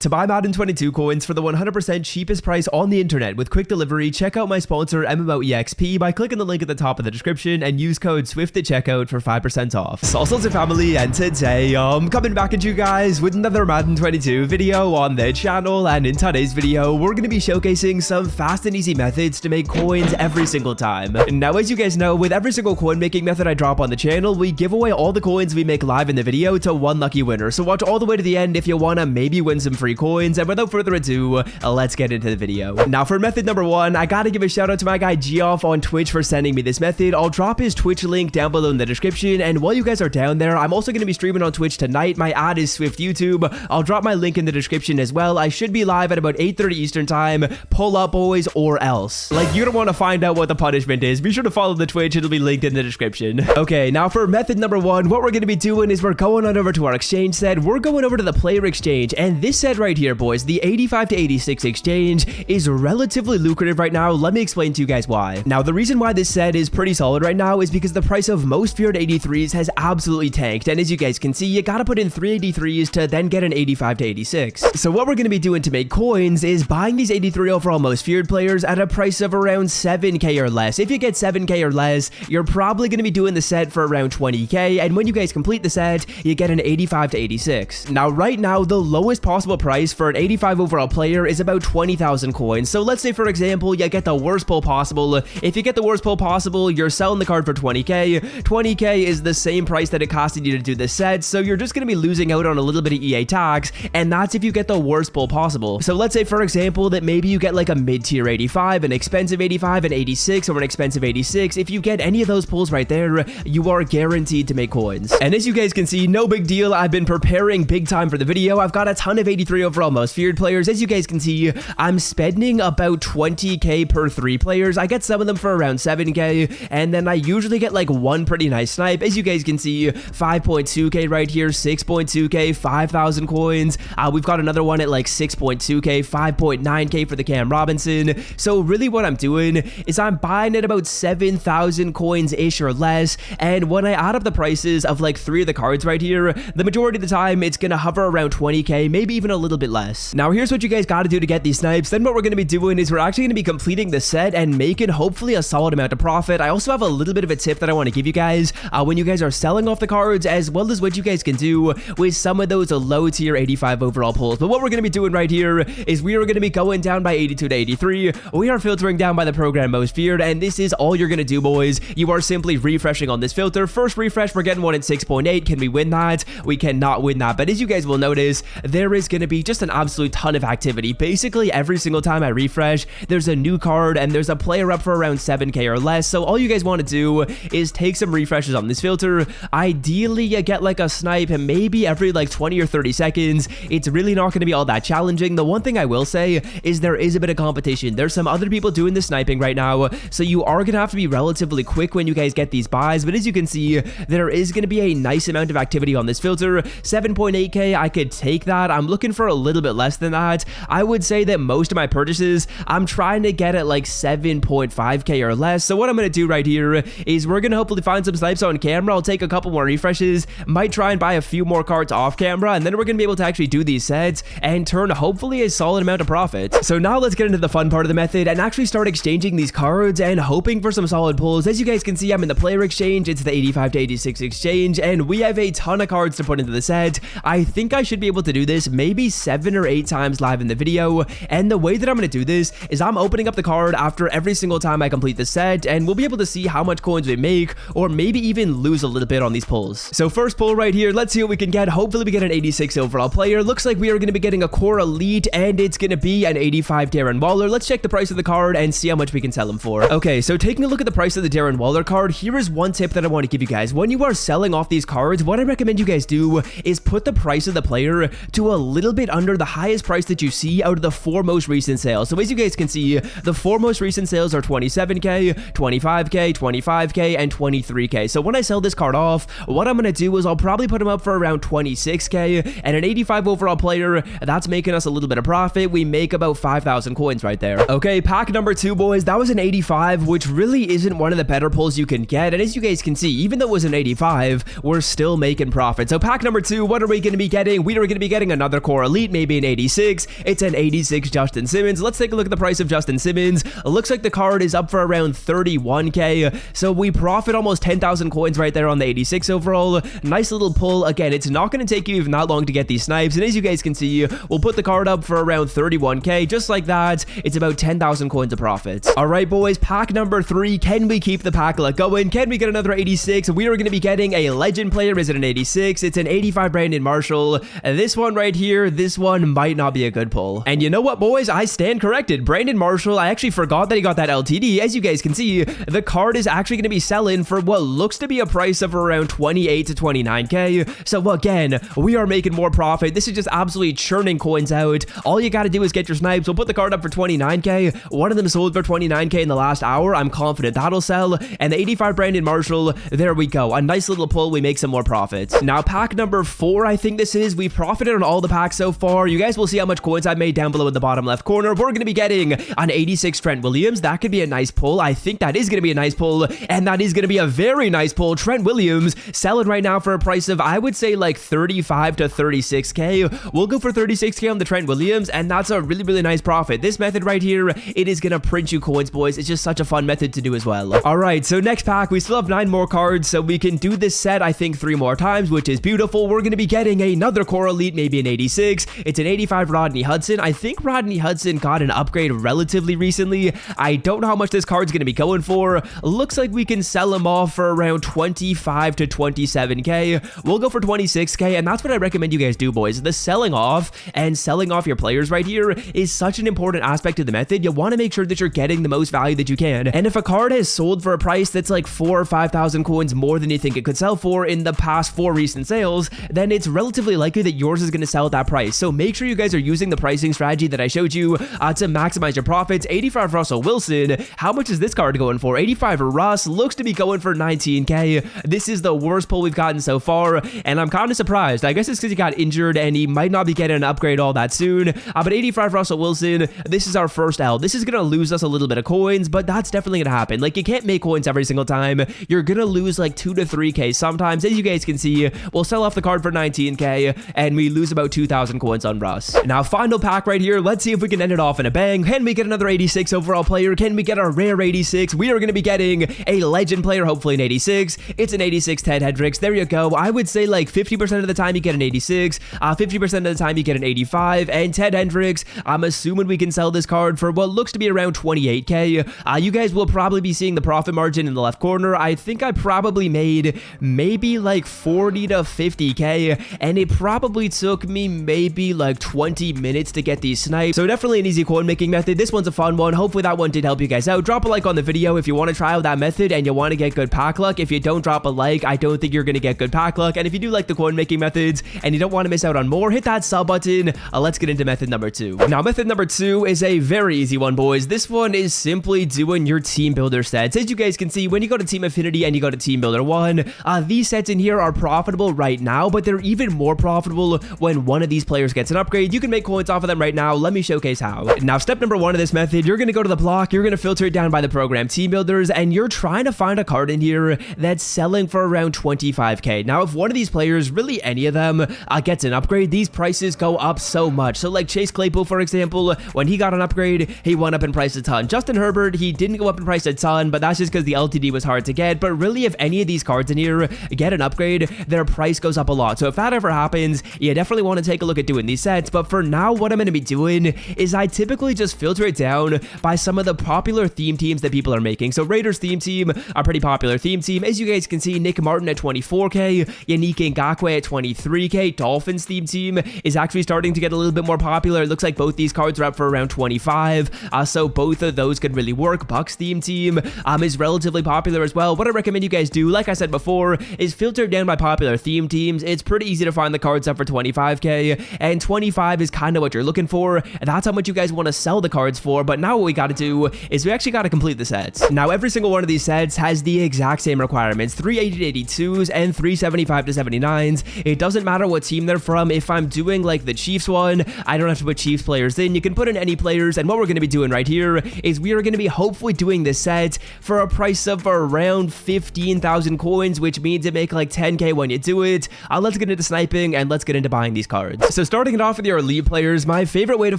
To buy Madden 22 coins for the 100% cheapest price on the internet with quick delivery, check out my sponsor MMOEXP by clicking the link at the top of the description and use code SWIFT at checkout for 5% off. Salsals and family, and today I'm coming back at you guys with another Madden 22 video on the channel, and in today's video we're going to be showcasing some fast and easy methods to make coins every single time. Now, as you guys know, with every single coin making method I drop on the channel, we give away all the coins we make live in the video to one lucky winner, so watch all the way to the end if you want to maybe win some free coins. And without further ado, let's get into the video. Now, for method number one, I gotta give a shout out to my guy Geoff on Twitch for sending me this method. I'll drop his Twitch link down below in the description, and while you guys are down there, I'm also gonna be streaming on Twitch tonight. My ad is Swift YouTube. I'll drop my link in the description as well. I should be live at about 8:30 Eastern time. Pull up, boys, or else. Like, you don't want to find out what the punishment is. Be sure to follow the Twitch. It'll be linked in the description. Okay, now for method number one, what we're gonna be doing is we're going on over to our exchange set. We're going over to the player exchange, and this set right here, boys, the 85 to 86 exchange is relatively lucrative right now. Let me explain to you guys why. Now, the reason why this set is pretty solid right now is because the price of most feared 83s has absolutely tanked, and as you guys can see, you gotta put in 3 83s to then get an 85 to 86. So what we're gonna be doing to make coins is buying these 83 overall most feared players at a price of around 7k or less. If you get 7k or less, you're probably gonna be doing the set for around 20k, and when you guys complete the set, you get an 85 to 86. Now, right now, the lowest possible price for an 85 overall player is about 20,000 coins. So let's say, for example, you get the worst pull possible. If you get the worst pull possible, you're selling the card for 20k. 20k is the same price that it costed you to do this set, so you're just going to be losing out on a little bit of EA tax, and that's if you get the worst pull possible. So let's say, for example, that maybe you get like a mid-tier 85, an expensive 85, an 86, or an expensive 86. If you get any of those pulls right there, you are guaranteed to make coins. And as you guys can see, no big deal. I've been preparing big time for the video. I've got a ton of 83 overall most feared players. As you guys can see, I'm spending about 20k per 3 players. I get some of them for around 7k, and then I usually get like one pretty nice snipe. As you guys can see, 5.2k right here, 6.2k, 5,000 coins. We've got another one at like 6.2k, 5.9k for the Cam Robinson. So really what I'm doing is I'm buying at about 7,000 coins-ish or less, and when I add up the prices of like 3 of the cards right here, the majority of the time it's gonna hover around 20k, maybe even a little bit less. Now, here's what you guys got to do to get these snipes. Then what we're going to be doing is we're actually going to be completing the set and making hopefully a solid amount of profit. I also have a little bit of a tip that I want to give you guys when you guys are selling off the cards, as well as what you guys can do with some of those low tier 85 overall pulls. But what we're going to be doing right here is we are going to be going down by 82 to 83. We are filtering down by the program most feared, and this is all you're going to do, boys. You are simply refreshing on this filter. First refresh, we're getting one at 6.8. Can we win that? We cannot win that, but as you guys will notice, there is going to be just an absolute ton of activity. Basically, every single time I refresh, there's a new card, and there's a player up for around 7k or less. So all you guys want to do is take some refreshes on this filter. Ideally, you get like a snipe, and maybe every like 20 or 30 seconds. It's really not going to be all that challenging. The one thing I will say is there is a bit of competition. There's some other people doing the sniping right now, so you are going to have to be relatively quick when you guys get these buys. But as you can see, there is going to be a nice amount of activity on this filter. 7.8k, I could take that. I'm looking for a little bit less than that. I would say that most of my purchases, I'm trying to get at like 7.5k or less. So what I'm going to do right here is we're going to hopefully find some snipes on camera. I'll take a couple more refreshes, might try and buy a few more cards off camera, and then we're going to be able to actually do these sets and turn hopefully a solid amount of profit. So now let's get into the fun part of the method and actually start exchanging these cards and hoping for some solid pulls. As you guys can see, I'm in the player exchange. It's the 85 to 86 exchange, and we have a ton of cards to put into the set. I think I should be able to do this maybe 7 or 8 times live in the video, and the way that I'm going to do this is I'm opening up the card after every single time I complete the set, and we'll be able to see how much coins we make, or maybe even lose a little bit on these pulls. So first pull right here, let's see what we can get. Hopefully we get an 86 overall player. Looks like we are going to be getting a core elite, and it's going to be an 85 Darren Waller. Let's check the price of the card and see how much we can sell him for. Okay, so taking a look at the price of the Darren Waller card, here is one tip that I want to give you guys. When you are selling off these cards, what I recommend you guys do is put the price of the player to a little bit under the highest price that you see out of the 4 most recent sales. So as you guys can see, the 4 most recent sales are 27k, 25k, 25k, and 23k. So when I sell this card off, what I'm going to do is I'll probably put him up for around 26k, and an 85 overall player, that's making us a little bit of profit. We make about 5,000 coins right there. Okay, pack number 2, boys. That was an 85, which really isn't one of the better pulls you can get, and as you guys can see, even though it was an 85, we're still making profit. So pack number 2, what are we going to be getting? We are going to be getting another core elite, maybe an 86. It's an 86 Justin Simmons. Let's take a look at the price of Justin Simmons. It looks like the card is up for around 31k, so we profit almost 10,000 coins right there on the 86 overall. Nice little pull. Again, it's not going to take you even that long to get these snipes, and as you guys can see, we'll put the card up for around 31k. Just like that, it's about 10,000 coins of profit. All right, boys, pack number 3. Can we keep the pack luck going? Can we get another 86? We are going to be getting a legend player. Is it an 86? It's an 85 Brandon Marshall. This one right here, this one might not be a good pull. And you know what, boys? I stand corrected. Brandon Marshall, I actually forgot that he got that LTD. As you guys can see, the card is actually going to be selling for what looks to be a price of around 28 to 29k. So again, we are making more profit. This is just absolutely churning coins out. All you got to do is get your snipes. We'll put the card up for 29k. One of them sold for 29k in the last hour. I'm confident that'll sell. And the 85 Brandon Marshall, there we go. A nice little pull. We make some more profit. Now, pack number 4, I think this is. We've profited on all the packs so far. You guys will see how much coins I've made down below in the bottom left corner. We're going to be getting an 86 Trent Williams. That could be a nice pull. I think that is going to be a nice pull. And that is going to be a very nice pull. Trent Williams selling right now for a price of, I would say, like 35 to 36k. We'll go for 36k on the Trent Williams, and that's a really, really nice profit. This method right here, it is going to print you coins, boys. It's just such a fun method to do as well. All right, so next pack, we still have 9 more cards, so we can do this set, I think, 3 more times, which is beautiful. We're going to be getting another core elite, maybe an 86. It's an 85 Rodney Hudson. I think Rodney Hudson got an upgrade relatively recently. I don't know how much this card's going to be going for. Looks like we can sell him off for around 25 to 27k. We'll go for 26k, and that's what I recommend you guys do, boys. The selling off and selling off your players right here is such an important aspect of the method. You want to make sure that you're getting the most value that you can. And if a card has sold for a price that's like 4,000 or 5,000 coins more than you think it could sell for in the past 4 recent sales, then it's relatively likely that yours is going to sell at that price. So make sure you guys are using the pricing strategy that I showed you to maximize your profits. 85 Russell Wilson. How much is this card going for? 85 Russ looks to be going for 19k. This is the worst pull we've gotten so far, and I'm kind of surprised. I guess it's because he got injured and he might not be getting an upgrade all that soon. But 85 Russell Wilson, this is our first L. This is going to lose us a little bit of coins, but that's definitely going to happen. Like, you can't make coins every single time. You're going to lose like 2 to 3k sometimes. As you guys can see, we'll sell off the card for 19k, and we lose about 2,000 coins on Russ. Now, final pack right here. Let's see if we can end it off in a bang. Can we get another 86 overall player? Can we get a rare 86? We are going to be getting a legend player, hopefully an 86. It's an 86 Ted Hendricks. There you go. I would say like 50% of the time you get an 86, 50% of the time you get an 85, and Ted Hendricks, I'm assuming we can sell this card for what looks to be around 28k. You guys will probably be seeing the profit margin in the left corner. I think I probably made maybe like 40 to 50k, and it probably took me maybe like 20 minutes to get these snipes. So definitely an easy coin making method. This one's a fun one. Hopefully that one did help you guys out. Drop a like on the video if you want to try out that method and you want to get good pack luck. If you don't drop a like, I don't think you're going to get good pack luck. And if you do like the coin making methods and you don't want to miss out on more, hit that sub button. Let's get into method number 2. Now, method number 2 is a very easy one, boys. This one is simply doing your team builder sets. As you guys can see, when you go to Team Affinity and you go to Team Builder 1, these sets in here are profitable right now, but they're even more profitable when one of these players gets an upgrade. You can make coins off of them right now. Let me showcase how. Now, step number 1 of this method, you're going to go to the block, you're going to filter it down by the program Team Builders, and you're trying to find a card in here that's selling for around 25k. Now, if one of these players, really any of them, gets an upgrade, these prices go up so much. So like Chase Claypool, for example, when he got an upgrade, he went up in price a ton. Justin Herbert, he didn't go up in price a ton, but that's just because the LTD was hard to get. But really, if any of these cards in here get an upgrade, their price goes up a lot. So if that ever happens, you definitely want to take a look at doing these sets. But for now, what I'm going to be doing is I typically just filter it down by some of the popular theme teams that people are making. So Raiders theme team, a pretty popular theme team. As you guys can see, Nick Martin at 24k, Yannick Ngakoue at 23k. Dolphins theme team is actually starting to get a little bit more popular. It looks like both these cards are up for around 25. So both of those could really work. Bucks theme team is relatively popular as well. What I recommend you guys do, like I said before, is filter down by popular theme teams. It's pretty easy to find the cards up for 25k, and 25 is kind of what you're looking for. That's how much you guys want to sell the cards for. But now what we got to do is we actually got to complete the sets. Now, every single one of these sets has the exact same requirements: 380 to 82s and 375 to 79s. It doesn't matter what team they're from. If I'm doing like the Chiefs one, I don't have to put Chiefs players in. You can put in any players, and what we're going to be doing right here is we are going to be hopefully doing this set for a price of around 15,000 coins, which means it make like 10k when you do it. Let's get into sniping and let's get into buying these cards. So So starting it off with your elite players, my favorite way to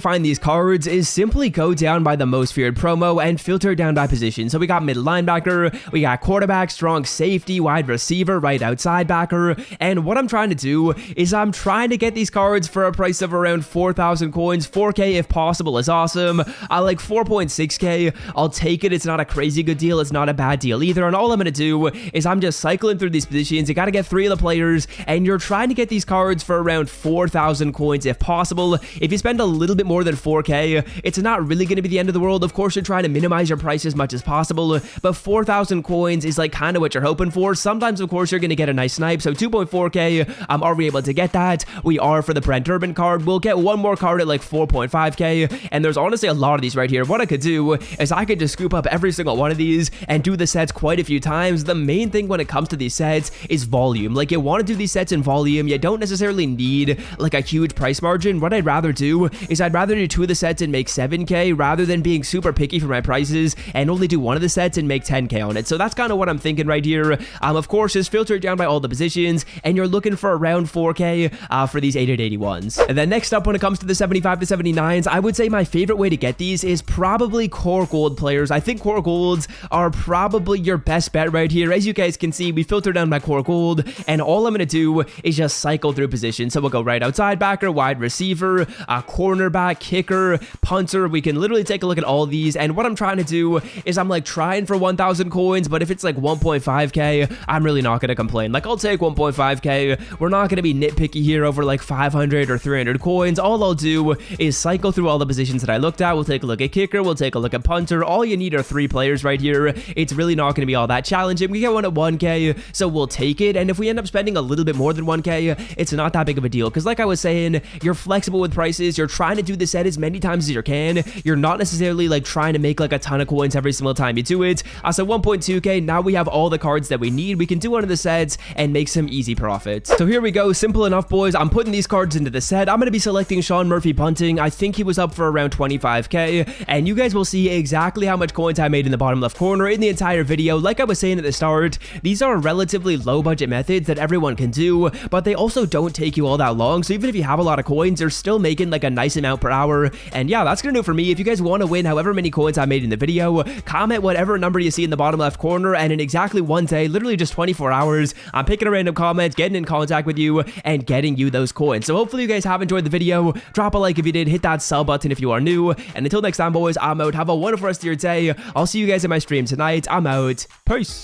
find these cards is simply go down by the most feared promo and filter it down by position. So we got mid linebacker, we got quarterback, strong safety, wide receiver, right outside backer, and what I'm trying to do is I'm trying to get these cards for a price of around 4,000 coins. 4k if possible is awesome. I like 4.6k. I'll take it. It's not a crazy good deal. It's not a bad deal either. And all I'm going to do is I'm just cycling through these positions. You got to get 3 of the players, and you're trying to get these cards for around 4,000 coins if possible. If you spend a little bit more than 4k, it's not really going to be the end of the world. Of course, you're trying to minimize your price as much as possible, but 4,000 coins is like kind of what you're hoping for. Sometimes, of course, you're going to get a nice snipe. So 2.4k, are we able to get that? We are for the Brent Urban card. We'll get one more card at like 4.5k, and there's honestly a lot of these right here. What I could do is I could just scoop up every single one of these and do the sets quite a few times. The main thing when it comes to these sets is volume. Like, you want to do these sets in volume. You don't necessarily need like a huge price margin. What I'd rather do is I'd rather do 2 of the sets and make 7k rather than being super picky for my prices and only do 1 of the sets and make 10k on it. So that's kind of what I'm thinking right here. Of course, just filter it down by all the positions, and you're looking for around 4k for these 881s. And then next up, when it comes to the 75 to 79s, I would say my favorite way to get these is probably core gold players. I think core golds are probably your best bet right here. As you guys can see, we filtered down my core gold, and all I'm going to do is just cycle through positions. So we'll go right outside backer, wide receiver, cornerback, kicker, punter. We can literally take a look at all these, and what I'm trying to do is I'm like trying for 1,000 coins, but if it's like 1.5k, I'm really not going to complain. Like, I'll take 1.5k. We're not going to be nitpicky here over like 500 or 300 coins. All I'll do is cycle through all the positions that I looked at. We'll take a look at kicker. We'll take a look at punter. All you need are 3 players right here. It's really not going to be all that challenging. We get one at 1k, so we'll take it. And if we end up spending a little bit more than 1k, it's not that big of a deal. Because like I was saying, you're flexible with prices. You're trying to do the set as many times as you can. You're not necessarily like trying to make like a ton of coins every single time you do it. So 1.2k, now we have all the cards that we need. We can do one of the sets and make some easy profit. So here we go. Simple enough, boys. I'm putting these cards into the set. I'm going to be selecting Sean Murphy punting. I think he was up for around 25k, and you guys will see exactly how much coins I made in the bottom left corner in the entire video. Like I was saying at the start, these are relatively low budget methods that everyone can do, but they also don't take you all that long. So even if you have a lot of coins, you're still making like a nice amount per hour. And yeah, that's going to do it for me. If you guys want to win however many coins I made in the video, comment whatever number you see in the bottom left corner, and in exactly one day, literally just 24 hours, I'm picking a random comment, getting in contact with you, and getting you those coins. So hopefully you guys have enjoyed the video. Drop a like if you did, hit that sub button if you are new, and until next time, boys, I'm out. Have a wonderful rest of your day. I'll see you guys in my stream tonight. I'm out. Peace.